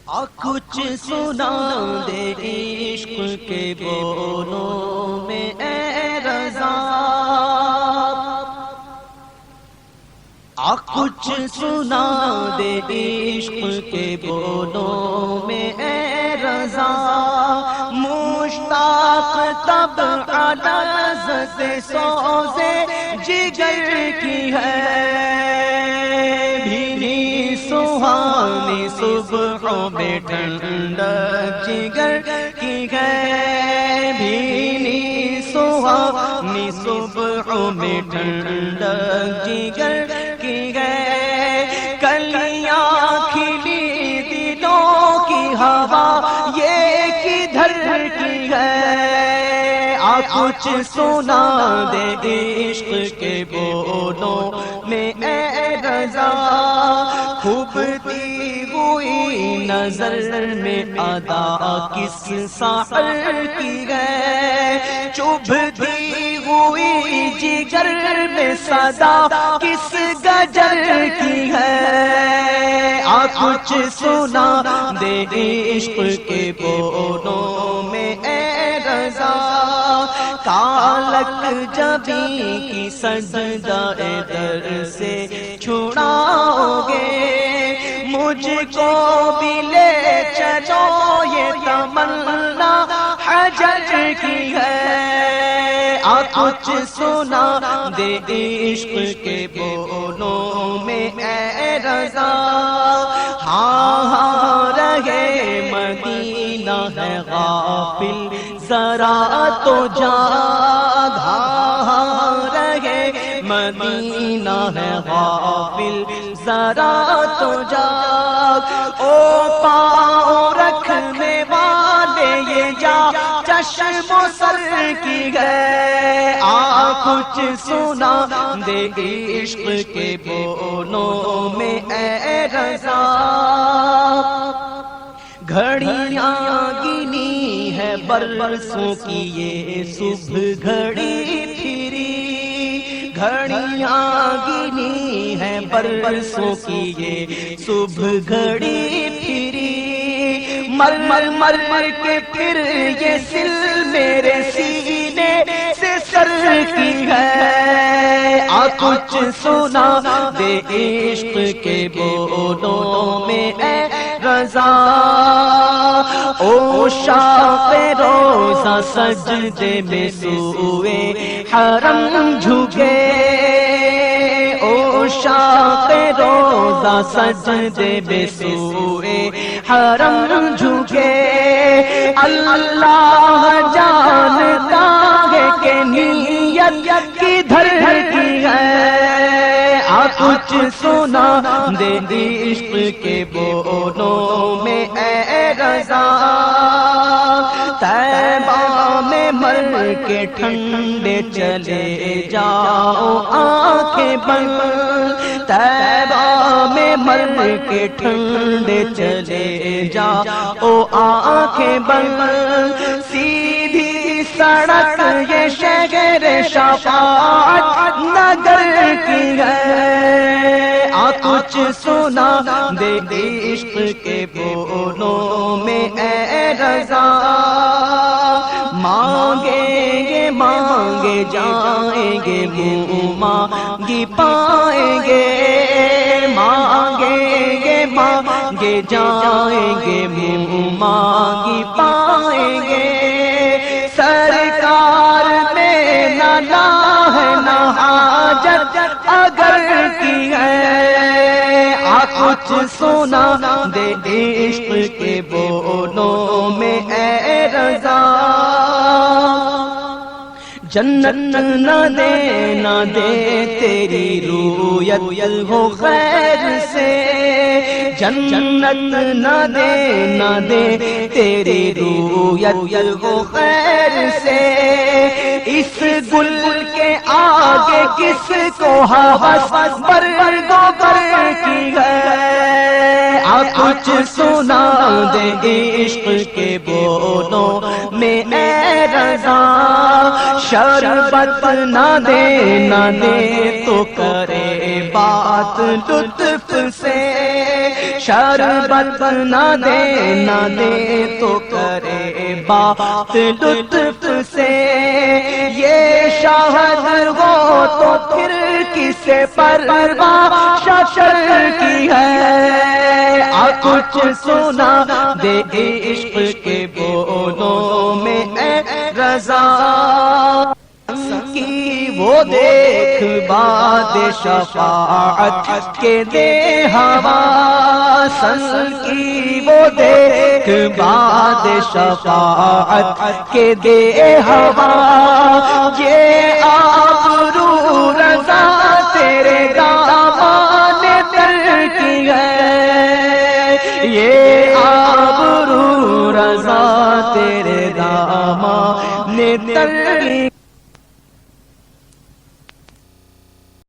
کچھ سنا دے عشق کے بولوں میں اے رضا، کچھ سنا دے عشق کے بولوں میں اے رضا، مشتاق تب لذت سوزے جگر کی ہے، بھینی سہانی صبحوں میں ٹھنڈک جگر کی ہے، بھینی سہانی صبحوں میں ٹھنڈک جگر کی ہے، کلیاں کھلی دلوں کی ہوا یہ کدھر کی ہے، کچھ سنا دے عشق کے بولوں میں اے رضا، کھبتی ہوئی نظر میں ادا کس ساحر کی ہے، چبھتی ہوئی جگر میں صدا کس گجر کی ہے، کچھ سنا دے عشق کے بولوں میں اے رضا، کالک جبیں کی سجدہ در سے چھڑاؤ گے، مجھ کو بھی لے چلو یہ تمنا حجر کی ہے، کچھ سنا دے عشق کے بولوں میں اے رضا، ہاں ہاں رہے مدینہ ہے غافل ذرا تو جاگ، ہاں رہے مدینہ ہے غافل ذرا تو جاگ، او پاؤں رکھنے والے یہ جا چشم و سر کی ہے، کچھ سنا دے عشق کے بولوں میں اے رضا، گھڑیاں گنی ہے برسوں کی یہ صبح گھڑی پھری، گھڑیاں گنی ہے برسوں کی یہ صبح گھڑی پھری، مر مر مر مر کے پھر یہ سل میرے سینے سے سر کی ہے، کچھ سنا دے عشق کے بولوں میں اے رضا، او شاق روزہ سجدے میں سوئے حرم جھکے، او شاق روزہ سجدے میں سوئے حرم جھکے، اللہ جانتا ہے کہ نیت کدھر کی ہے، کچھ سنا دے عشق کے بولوں میں اے رضا، طیبہ میں مر کے ٹھنڈے چلے جاؤ آنکھیں بند، طیبہ میں مر کے ٹھنڈے چلے جاؤ آنکھیں بند، سیدھی سڑک یہ شہر شفاعت نگر کی ہے، کچھ سنا دے عشق کے بولوں میں اے رضا، مانگیں گے مانگے جائیں گے منہ مانگی پائیں گے، مانگیں گے مانگے جائیں گے منہ مانگی پائیں گے، سرکار میں نہ لا ہے نہ حاجت اگر کی ہے، کچھ سنا دے عشق کے بولوں میں اے رضا، جنت نہ دے تیری رویت ہو خیر سے، جنت نہ دے تیری رویت ہو خیر سے، اس گل کے آگے کس کو ہوس برگو پر کی ہے، کچھ سنا دے عشق کے بولوں میں اے رضا، شربت نہ دے تو کرے بات لطف سے، شربت نہ دے تو کرے بات لطف سے، یہ شاہد ہو تو پھر کسے پرواہ شکر کی ہے، کچھ سنا دے عشق کے بولوں میں اے رضا کی، وہ دیکھ باد شفاعت کے دے ہوا سن کی، وہ دیکھ باد شفاعت کے دے ہوا، یہ آبرو